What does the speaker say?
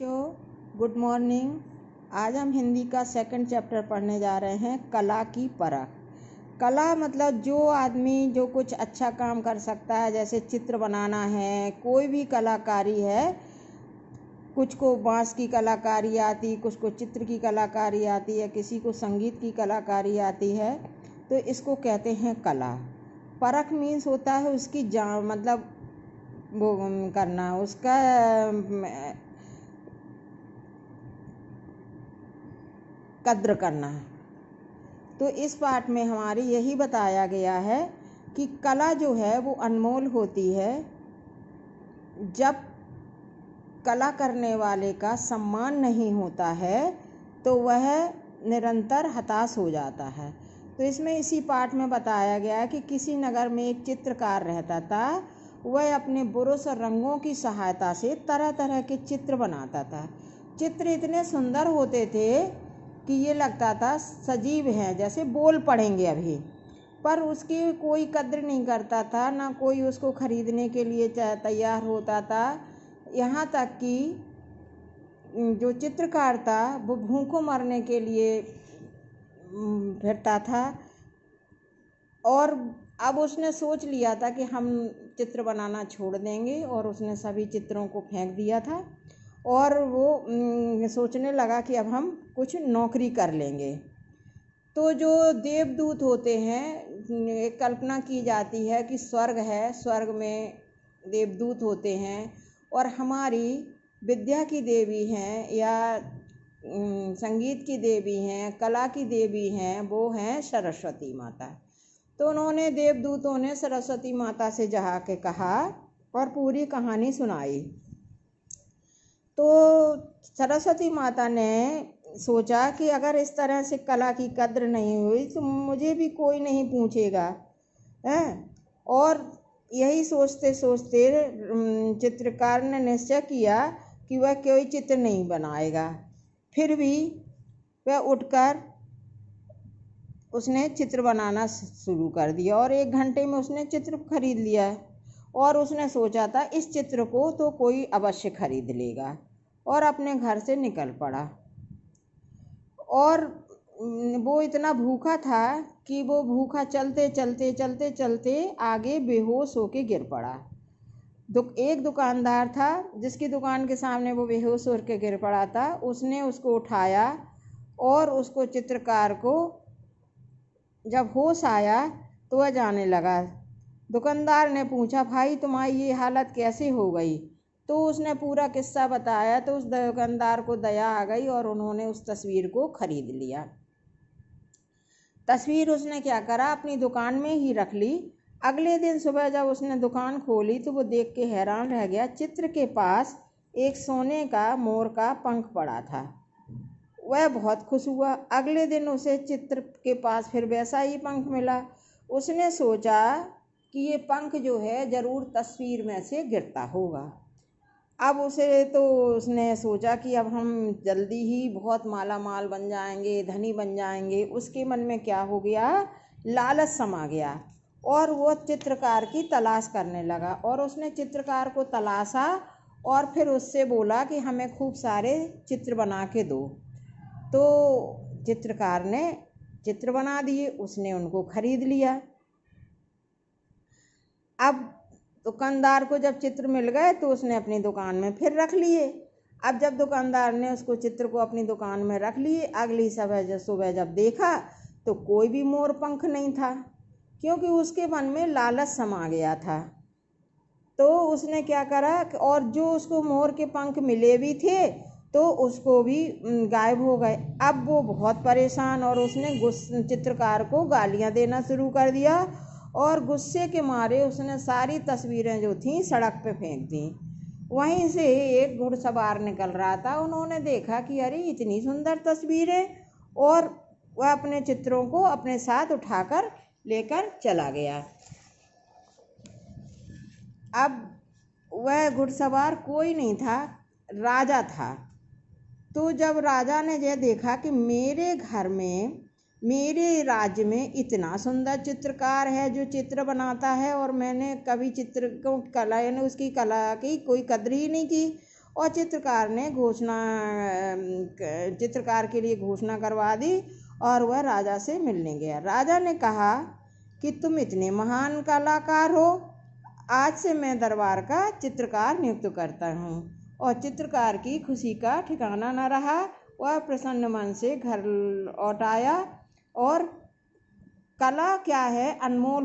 बच्चों good morning. आज हम हिंदी का सेकंड चैप्टर पढ़ने जा रहे हैं, कला की परख। कला मतलब जो आदमी जो कुछ अच्छा काम कर सकता है, जैसे चित्र बनाना है, कोई भी कलाकारी है। कुछ को बांस की कलाकारी आती, कुछ को चित्र की कलाकारी आती है, किसी को संगीत की कलाकारी आती है, तो इसको कहते हैं कला। परख मीन्स होता है उसकी मतलब वो करना, उसका कद्र करना। तो इस पाठ में हमारी यही बताया गया है कि कला जो है वो अनमोल होती है। जब कला करने वाले का सम्मान नहीं होता है तो वह निरंतर हताश हो जाता है। तो इसमें इसी पाठ में बताया गया है कि किसी नगर में एक चित्रकार रहता था। वह अपने बुरुश और रंगों की सहायता से तरह तरह के चित्र बनाता था। चित्र इतने सुंदर होते थे कि ये लगता था सजीव हैं, जैसे बोल पड़ेंगे अभी। पर उसकी कोई कद्र नहीं करता था, ना कोई उसको खरीदने के लिए तैयार होता था। यहाँ तक कि जो चित्रकार था वो भूखों मरने के लिए फिरता था। और अब उसने सोच लिया था कि हम चित्र बनाना छोड़ देंगे, और उसने सभी चित्रों को फेंक दिया था। और वो सोचने लगा कि अब हम कुछ नौकरी कर लेंगे। तो जो देवदूत होते हैं, एक कल्पना की जाती है कि स्वर्ग है, स्वर्ग में देवदूत होते हैं, और हमारी विद्या की देवी हैं या संगीत की देवी हैं, कला की देवी हैं, वो हैं सरस्वती माता। तो उन्होंने देवदूतों ने सरस्वती माता से जा के कहा और पूरी कहानी सुनाई। तो सरस्वती माता ने सोचा कि अगर इस तरह से कला की कद्र नहीं हुई तो मुझे भी कोई नहीं पूछेगा है। और यही सोचते सोचते चित्रकार ने निश्चय किया कि वह कोई चित्र नहीं बनाएगा। फिर भी वह उठकर उसने चित्र बनाना शुरू कर दिया, और 1 घंटे में उसने चित्र खरीद लिया। और उसने सोचा था इस चित्र को तो कोई अवश्य खरीद लेगा, और अपने घर से निकल पड़ा। और वो इतना भूखा था कि वो भूखा चलते चलते चलते चलते आगे बेहोश होके गिर पड़ा। एक दुकानदार था जिसकी दुकान के सामने वो बेहोश होकर गिर पड़ा था। उसने उसको उठाया और उसको चित्रकार को जब होश आया तो वह जाने लगा। दुकानदार ने पूछा, भाई तुम्हारी ये हालत कैसे हो गई? तो उसने पूरा किस्सा बताया। तो उस दुकानदार को दया आ गई और उन्होंने उस तस्वीर को खरीद लिया। तस्वीर उसने क्या करा, अपनी दुकान में ही रख ली। अगले दिन सुबह जब उसने दुकान खोली तो वो देख के हैरान रह गया। चित्र के पास एक सोने का मोर का पंख पड़ा था। वह बहुत खुश हुआ। अगले दिन उसे चित्र के पास फिर वैसा ही पंख मिला। उसने सोचा कि ये पंख जो है ज़रूर तस्वीर में से गिरता होगा। अब उसने सोचा कि अब हम जल्दी ही बहुत माला माल बन जाएंगे, धनी बन जाएंगे। उसके मन में क्या हो गया, लालच समा गया, और वो चित्रकार की तलाश करने लगा। और उसने चित्रकार को तलाशा और फिर उससे बोला कि हमें खूब सारे चित्र बना के दो। तो चित्रकार ने चित्र बना दिए, उसने उनको खरीद लिया। अब दुकानदार को जब चित्र मिल गए तो उसने अपनी दुकान में फिर रख लिए। अब जब दुकानदार ने उसको चित्र को अपनी दुकान में रख लिए, अगली सुबह जब देखा तो कोई भी मोर पंख नहीं था, क्योंकि उसके मन में लालच समा गया था। तो उसने क्या करा, और जो उसको मोर के पंख मिले भी थे तो उसको भी गायब हो गए। अब वो बहुत परेशान, और उसने चित्रकार को गालियां देना शुरू कर दिया, और गुस्से के मारे उसने सारी तस्वीरें जो थीं सड़क पे फेंक दी। वहीं से एक घुड़सवार निकल रहा था। उन्होंने देखा कि अरे इतनी सुंदर तस्वीरें, और वह अपने चित्रों को अपने साथ उठाकर लेकर चला गया। अब वह घुड़सवार कोई नहीं था, राजा था। तो जब राजा ने यह देखा कि मेरे घर में, मेरे राज्य में इतना सुंदर चित्रकार है जो चित्र बनाता है, और मैंने कभी चित्र को कला यानी उसकी कला की कोई कद्र ही नहीं की, और चित्रकार के लिए घोषणा करवा दी और वह राजा से मिलने गया। राजा ने कहा कि तुम इतने महान कलाकार हो, आज से मैं दरबार का चित्रकार नियुक्त करता हूँ। और चित्रकार की खुशी का ठिकाना न रहा। वह प्रसन्न मन से घर लौट आया और कला क्या है, अनमोल